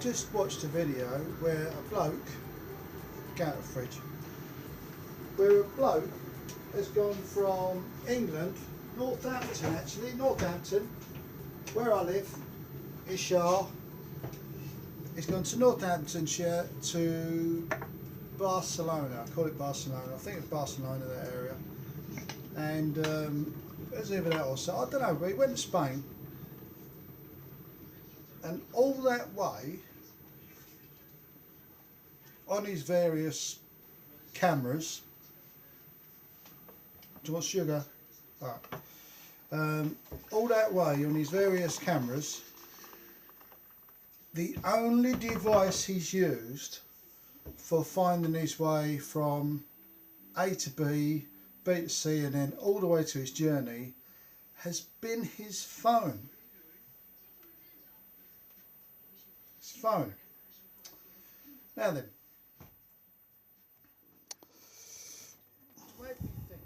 just watched a video where a bloke, get out of the fridge, where a bloke has gone from England, Northampton actually, Northampton, where I live, is Shire. He's gone to Northamptonshire to Barcelona, I call it Barcelona, I think it's Barcelona, that area. And there's either that or so, I don't know, but he went to Spain. And all that way, on his various cameras, do you want sugar? Right. All that way on his various cameras, the only device he's used for finding his way from A to B, B to C, and then all the way to his journey has been his phone. His phone. Now then, where do you think?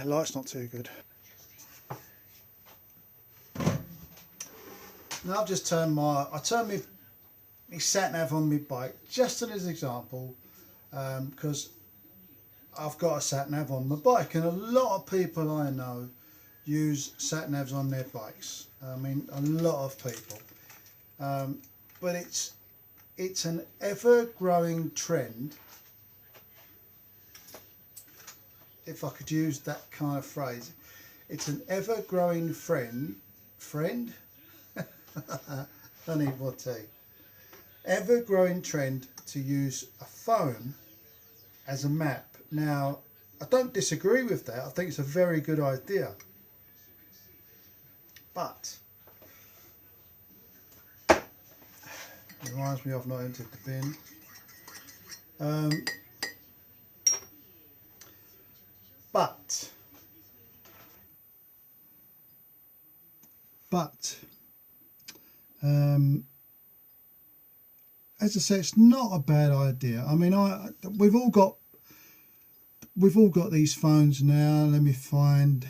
Light's not too good. Now I've just turned my sat nav on my bike, just as an example, because I've got a sat nav on my bike, and a lot of people I know use sat navs on their bikes. I mean, a lot of people, but it's an ever-growing trend. If I could use that kind of phrase, it's an ever-growing friend. I need more tea. Ever-growing trend to use a phone as a map. Now, I don't disagree with that. I think it's a very good idea. But it reminds me I've not entered the bin. But as I say, it's not a bad idea. I mean, we've all got these phones now. Let me find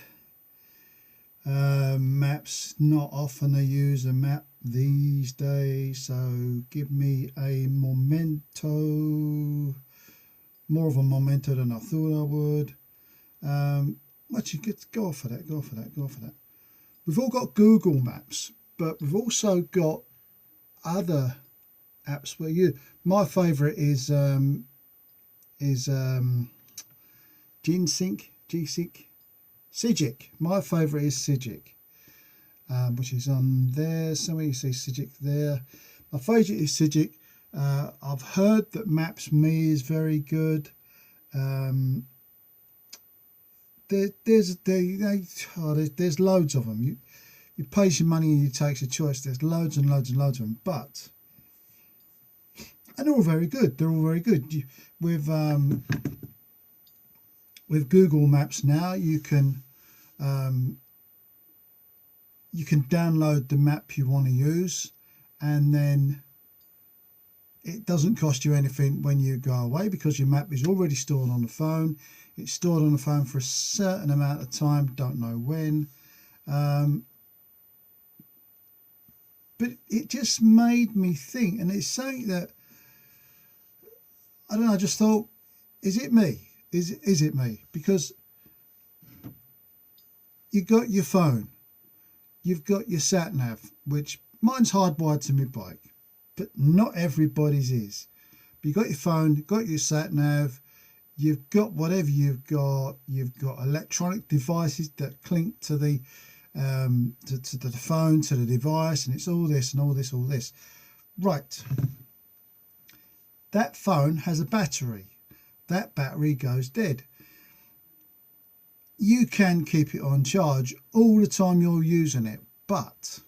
maps. Not often I use a map these days, so give me a memento. More of a memento than I thought I would. Actually, go for that. We've all got Google Maps, but we've also got other apps where my favourite is Sigic. My favourite is Sigic, which is on there. Somewhere you see Sigic there. My favourite is Sigic. I've heard that Maps.me is very good. There's loads of them. You pay your money and you take your choice. There's loads and loads and loads of them, and they're all very good. With Google Maps now, you can download the map you want to use, and then it doesn't cost you anything when you go away, because your map is already stored on the phone. It's stored on the phone for a certain amount of time, don't know when. But it just made me think, and it's something that, I don't know, I just thought, is it me? Is it me? Because you've got your phone, you've got your sat nav, which mine's hardwired to my bike, but not everybody's is. But you've got your phone, got your sat nav, you've got whatever you've got electronic devices that clink to the to the phone, to the device, and it's all this and all this. Right. That phone has a battery. That battery goes dead. You can keep it on charge all the time you're using it, but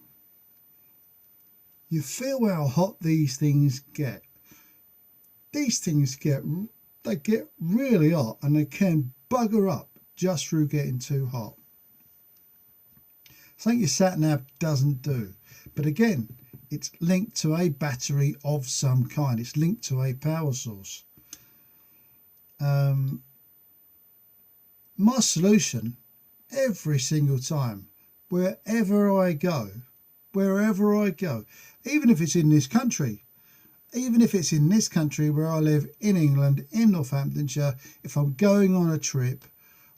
you feel how hot these things get. These things get really hot, and they can bugger up just through getting too hot. something your sat nav doesn't do. But again, it's linked to a battery of some kind. It's linked to a power source. My solution every single time, wherever I go, even if it's in this country, where I live in England, in Northamptonshire, if I'm going on a trip,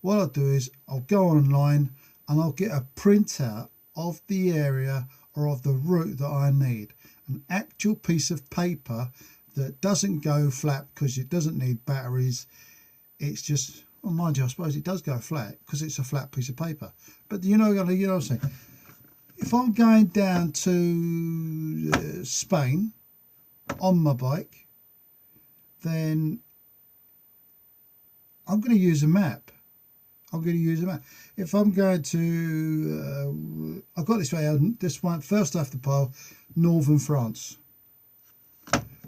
what I'll do is I'll go online and I'll get a printout of the area or of the route that I need. An actual piece of paper that doesn't go flat because it doesn't need batteries. It's just, well, mind you, I suppose it does go flat because it's a flat piece of paper. But you know what I'm saying? If I'm going down to Spain on my bike, then I'm going to use a map. If I'm going to, I've got this one first off the pile, northern France.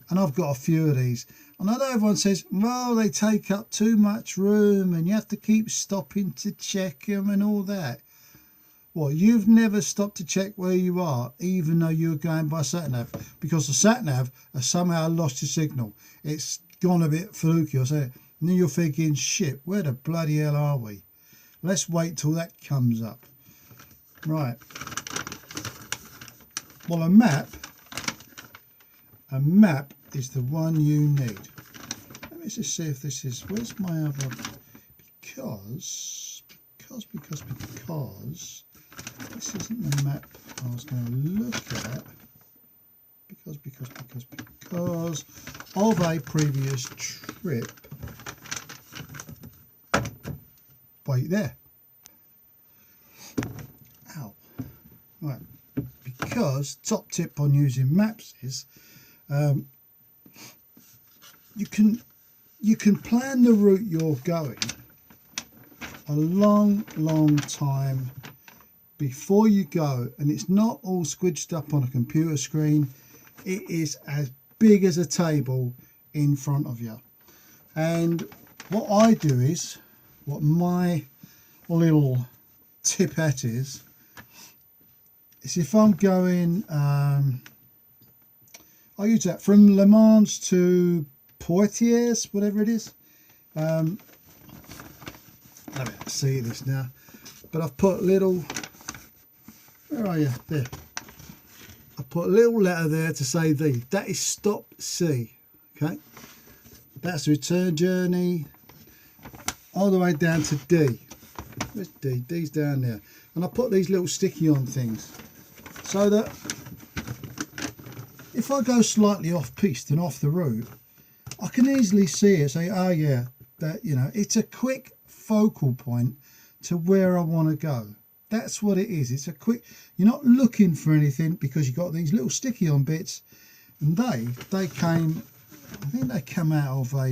And I've got a few of these. And I know everyone says, well, they take up too much room and you have to keep stopping to check them and all that. Well, you've never stopped to check where you are, even though you're going by sat-nav, because the sat-nav has somehow lost your signal. It's gone a bit fluky or something. And then you're thinking, shit, where the bloody hell are we? Let's wait till that comes up. Right. Well, a map is the one you need. Let me just see if this is, where's my other, because this isn't the map I was going to look at, because of a previous trip. Wait there. Ow. Right. Because top tip on using maps is you can plan the route you're going a long time before you go, and it's not all squidged up on a computer screen. It is as big as a table in front of you. And what I do is, what my little tip at is if I'm going, I use that from Le Mans to Poitiers, whatever it is. Let me see this now. But I've put little, where are you? There. I put a little letter there to say D. That is stop C. Okay. That's the return journey all the way down to D. Where's D? D's down there. And I put these little sticky on things so that if I go slightly off piste and off the route, I can easily see it, say, oh yeah, that, you know, it's a quick focal point to where I want to go. That's what it is. It's a quick, you're not looking for anything because you've got these little sticky on bits, and they came, I think they come out of a,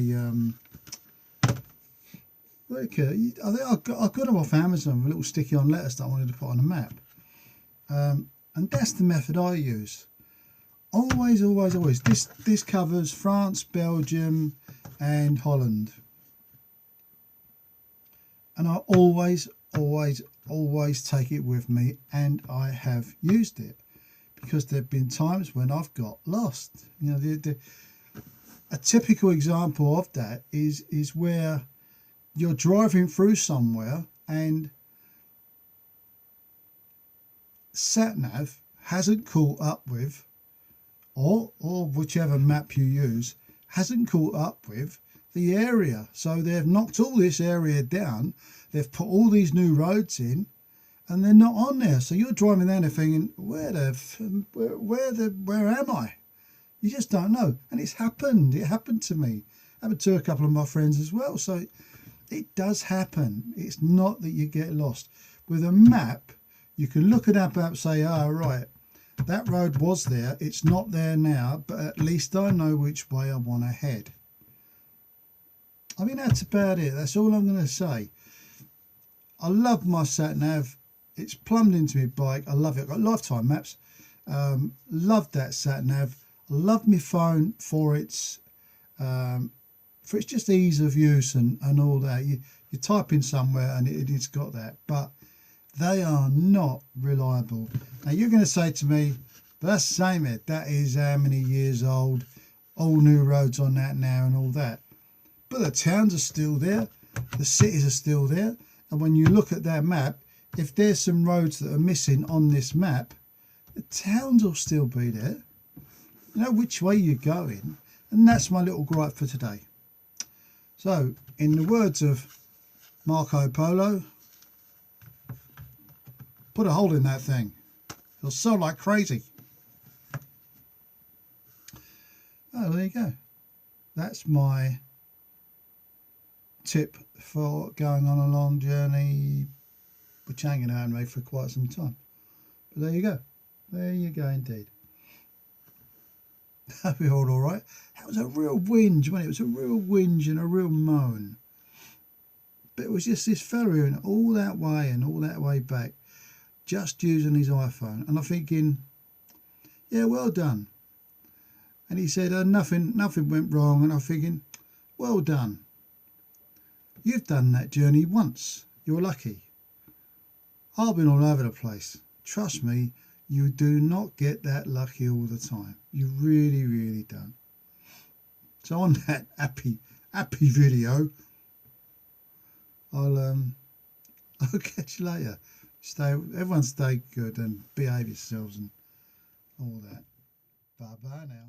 I think I got them off Amazon, a little sticky on letters that I wanted to put on a map. And that's the method I use. Always. This covers France, Belgium and Holland. And I always take it with me, and I have used it because there have been times when I've got lost. You know, a typical example of that is where you're driving through somewhere and sat-nav hasn't caught up with, or whichever map you use hasn't caught up with the area. So they've knocked all this area down, they've put all these new roads in, and they're not on there. So you're driving down there thinking, where am I? You just don't know. And it's happened. It happened to me. It happened to a couple of my friends as well. So it does happen. It's not that you get lost. With a map, you can look at that map and say, oh, right, that road was there. It's not there now, but at least I know which way I want to head. I mean, that's about it. That's all I'm going to say. I love my sat-nav. It's plumbed into my bike. I love it. I've got lifetime maps. Love that sat-nav. I love my phone for its just ease of use and all that. You type in somewhere and it's got that. But They are not reliable. Now you're going to say to me, but that's the same, Ed. That is how many years old, all new roads on that now and all that. But the towns are still there, the cities are still there, and when you look at that map, if there's some roads that are missing on this map, the towns will still be there. You know which way you're going, and that's my little gripe for today. So, in the words of Marco Polo, put a hole in that thing. It'll sell like crazy. Oh, there you go. That's my tip for going on a long journey, which ain't going to happen for quite some time. But there you go. There you go indeed. That'll be all right. That was a real whinge, wasn't it? It was a real whinge and a real moan. But it was just this fella who went all that way and all that way back, just using his iPhone. And I'm thinking, yeah, well done. And he said, nothing went wrong. And I'm thinking, well done. You've done that journey once. You're lucky. I've been all over the place. Trust me, you do not get that lucky all the time. You really, really don't. So on that happy video, I'll catch you later. Everyone stay good and behave yourselves and all that. Bye bye now.